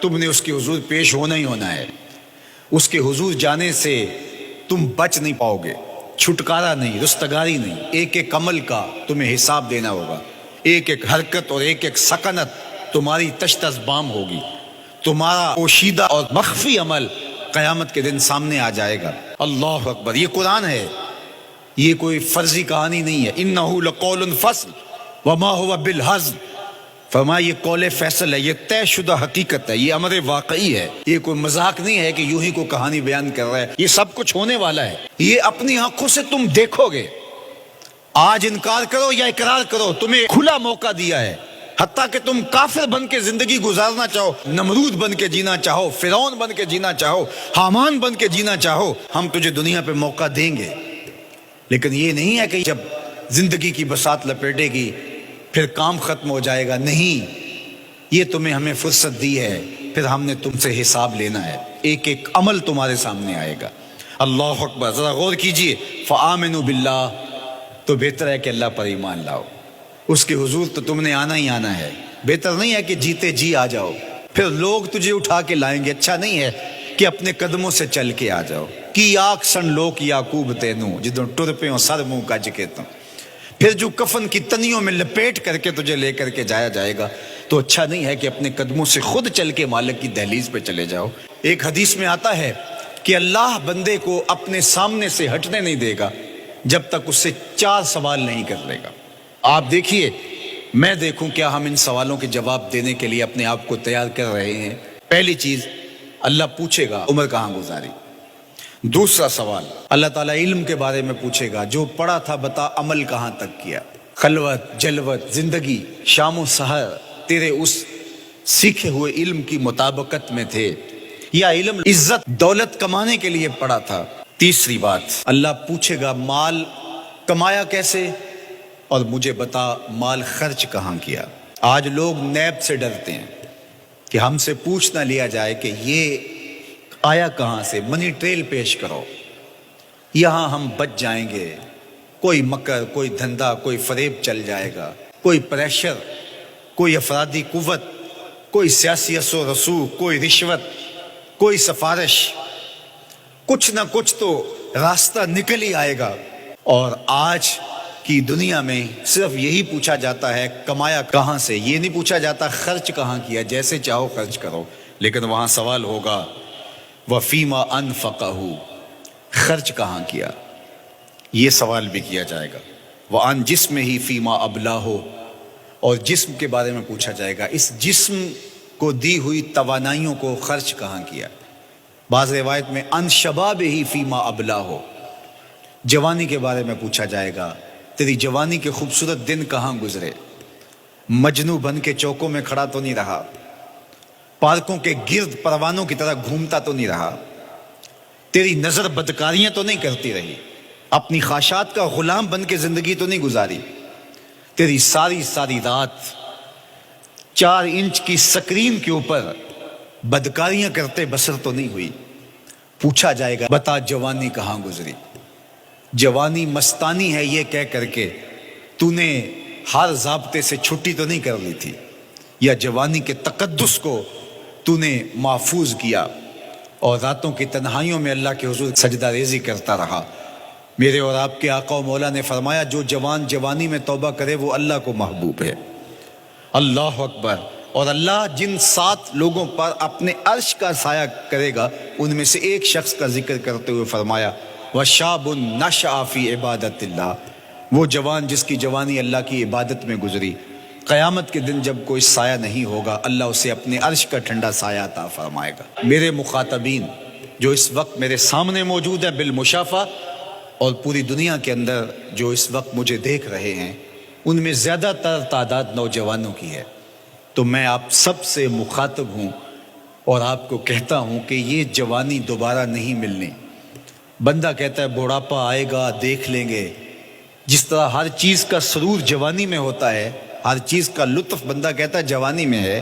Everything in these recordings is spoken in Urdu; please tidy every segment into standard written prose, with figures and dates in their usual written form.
تم نے اس کے حضور پیش ہونا ہی ہونا ہے. اس کے حضور جانے سے تم بچ نہیں پاؤ گے، چھٹکارا نہیں، رستگاری نہیں. ایک ایک عمل کا تمہیں حساب دینا ہوگا، ایک ایک حرکت اور ایک ایک سکنت تمہاری تشت بام ہوگی. تمہارا پوشیدہ اور مخفی عمل قیامت کے دن سامنے آ جائے گا. اللہ اکبر. یہ قرآن ہے، یہ کوئی فرضی کہانی نہیں ہے. انہ لقول فصل وما هو بالہزل. فرمایا یہ قول فیصل ہے، یہ طے شدہ حقیقت ہے، یہ امر واقعی ہے. یہ کوئی مذاق نہیں ہے کہ یوں ہی کو کہانی بیان کر رہا ہے. یہ سب کچھ ہونے والا ہے، یہ اپنی آنکھوں سے تم دیکھو گے. آج انکار کرو یا اقرار کرو، تمہیں کھلا موقع دیا ہے. حتیٰ کہ تم کافر بن کے زندگی گزارنا چاہو، نمرود بن کے جینا چاہو، فرعون بن کے جینا چاہو، حامان بن کے جینا چاہو، ہم تجھے دنیا پہ موقع دیں گے. لیکن یہ نہیں ہے کہ جب زندگی کی بساط لپیٹے گی پھر کام ختم ہو جائے گا. نہیں، یہ تمہیں ہمیں فرصت دی ہے، پھر ہم نے تم سے حساب لینا ہے. ایک ایک عمل تمہارے سامنے آئے گا. اللہ اکبر. ذرا غور کیجئے. فآمنوا باللہ، تو بہتر ہے کہ اللہ پر ایمان لاؤ. اس کے حضور تو تم نے آنا ہی آنا ہے. بہتر نہیں ہے کہ جیتے جی آ جاؤ، پھر لوگ تجھے اٹھا کے لائیں گے. اچھا نہیں ہے کہ اپنے قدموں سے چل کے آ جاؤ. کی آنکھ سن لوک یعقوب تینوں جدوں ٹر پہ سر منہ کج کے تم. پھر جو کفن کی تنیوں میں لپیٹ کر کے تجھے لے کر کے جایا جائے گا، تو اچھا نہیں ہے کہ اپنے قدموں سے خود چل کے مالک کی دہلیز پہ چلے جاؤ. ایک حدیث میں آتا ہے کہ اللہ بندے کو اپنے سامنے سے ہٹنے نہیں دے گا جب تک اس سے 4 سوال نہیں کر لے گا. آپ دیکھیے، میں دیکھوں کیا ہم ان سوالوں کے جواب دینے کے لیے اپنے آپ کو تیار کر رہے ہیں. پہلی چیز، اللہ پوچھے گا عمر کہاں گزاری. دوسرا سوال، اللہ تعالیٰ علم کے بارے میں پوچھے گا. جو پڑھا تھا بتا، عمل کہاں تک کیا. خلوت، جلوت، زندگی، شام و سحر تیرے اس سیکھے ہوئے علم کی مطابقت میں تھے، یا علم عزت دولت کمانے کے لیے پڑھا تھا. تیسری بات، اللہ پوچھے گا مال کمایا کیسے، اور مجھے بتا مال خرچ کہاں کیا. آج لوگ نیب سے ڈرتے ہیں کہ ہم سے پوچھ نہ لیا جائے کہ یہ آیا کہاں سے. منی ٹریل پیش کرو، یہاں ہم بچ جائیں گے. کوئی مکر، کوئی دھندا، کوئی فریب چل جائے گا، کوئی پریشر، کوئی افرادی قوت، کوئی سیاسی اثر و رسوخ، کوئی رشوت، کوئی سفارش، کچھ نہ کچھ تو راستہ نکل ہی آئے گا. اور آج کی دنیا میں صرف یہی پوچھا جاتا ہے کمایا کہاں سے. یہ نہیں پوچھا جاتا خرچ کہاں کیا. جیسے چاہو خرچ کرو، لیکن وہاں سوال ہوگا وَفِيمَا أَنفَقَهُ، خرچ کہاں کیا. یہ سوال بھی کیا جائے گا. وَعَنْ جِسْمِهِ فِيمَا أَبْلَاهُ، اور جسم کے بارے میں پوچھا جائے گا، اس جسم کو دی ہوئی توانائیوں کو خرچ کہاں کیا. بعض روایت میں عَنْ شَبَابِهِ فِيمَا أَبْلَاهُ، جوانی کے بارے میں پوچھا جائے گا، تیری جوانی کے خوبصورت دن کہاں گزرے. مجنو بن کے چوکوں میں کھڑا تو نہیں رہا، پارکوں کے گرد پروانوں کی طرح گھومتا تو نہیں رہا، تیری نظر بدکاریاں تو نہیں کرتی رہی، اپنی خواہشات کا غلام بن کے زندگی تو نہیں گزاری، تیری ساری ساری رات 4 انچ کی سکرین کے اوپر بدکاریاں کرتے بسر تو نہیں ہوئی. پوچھا جائے گا بتا جوانی کہاں گزری. جوانی مستانی ہے یہ کہہ کر کے تو نے ہر ضابطے سے چھٹی تو نہیں کر لی تھی، یا جوانی کے تقدس کو تو نے محفوظ کیا اور راتوں کی تنہائیوں میں اللہ کے حضور سجدہ ریزی کرتا رہا. میرے اور آپ کے آقا و مولا نے فرمایا جو جوان جوانی میں توبہ کرے وہ اللہ کو محبوب ہے. اللہ اکبر. اور اللہ جن 7 لوگوں پر اپنے عرش کا سایہ کرے گا ان میں سے ایک شخص کا ذکر کرتے ہوئے فرمایا وَشَابٌ نَشَأَ فِي عِبَادَةِ اللَّهِ، وہ جوان جس کی جوانی اللہ کی عبادت میں گزری. قیامت کے دن جب کوئی سایہ نہیں ہوگا اللہ اسے اپنے عرش کا ٹھنڈا سایہ عطا فرمائے گا. میرے مخاطبین جو اس وقت میرے سامنے موجود ہیں بالمشافہ، اور پوری دنیا کے اندر جو اس وقت مجھے دیکھ رہے ہیں، ان میں زیادہ تر تعداد نوجوانوں کی ہے. تو میں آپ سب سے مخاطب ہوں اور آپ کو کہتا ہوں کہ یہ جوانی دوبارہ نہیں ملنی. بندہ کہتا ہے بڑھاپا آئے گا دیکھ لیں گے. جس طرح ہر چیز کا سرور جوانی میں ہوتا ہے، ہر چیز کا لطف بندہ کہتا ہے جوانی میں ہے،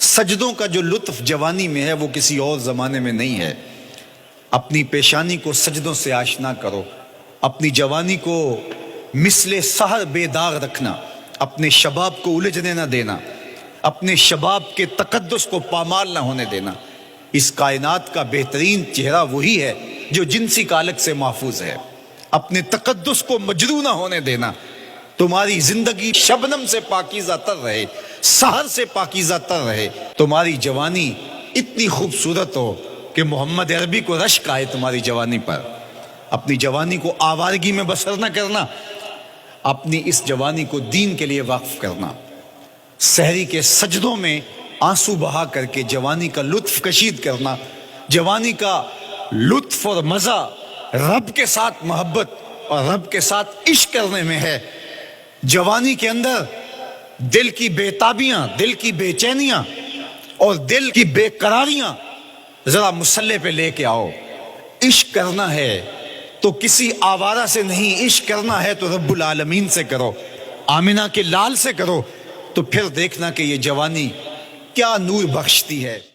سجدوں کا جو لطف جوانی میں ہے وہ کسی اور زمانے میں نہیں ہے. اپنی پیشانی کو سجدوں سے آشنا کرو، اپنی جوانی کو مثل سحر بے داغ رکھنا، اپنے شباب کو الجھنے نہ دینا، اپنے شباب کے تقدس کو پامال نہ ہونے دینا۔ اس کائنات کا بہترین چہرہ وہی ہے جو جنسی کالک سے محفوظ ہے۔ اپنے تقدس کو مجروح نہ ہونے دینا۔ تمہاری زندگی شبنم سے پاکیزہ تر رہے، سحر سے پاکیزہ تر رہے۔ تمہاری جوانی اتنی خوبصورت ہو کہ محمد عربی کو رشک آئے تمہاری جوانی پر۔ اپنی جوانی کو آوارگی میں بسر نہ کرنا، اپنی اس جوانی کو دین کے لیے وقف کرنا۔ سحری کے سجدوں میں آنسو بہا کر کے جوانی کا لطف کشید کرنا۔ جوانی کا لطف اور مزہ رب کے ساتھ محبت اور رب کے ساتھ عشق کرنے میں ہے۔ جوانی کے اندر دل کی بےتابیاں، دل کی بے چینیاں اور دل کی بے قراریاں ذرا مسلح پہ لے کے آؤ۔ عشق کرنا ہے تو کسی آوارہ سے نہیں، عشق کرنا ہے تو رب العالمین سے کرو، آمنہ کے لال سے کرو، تو پھر دیکھنا کہ یہ جوانی کیا نور بخشتی ہے۔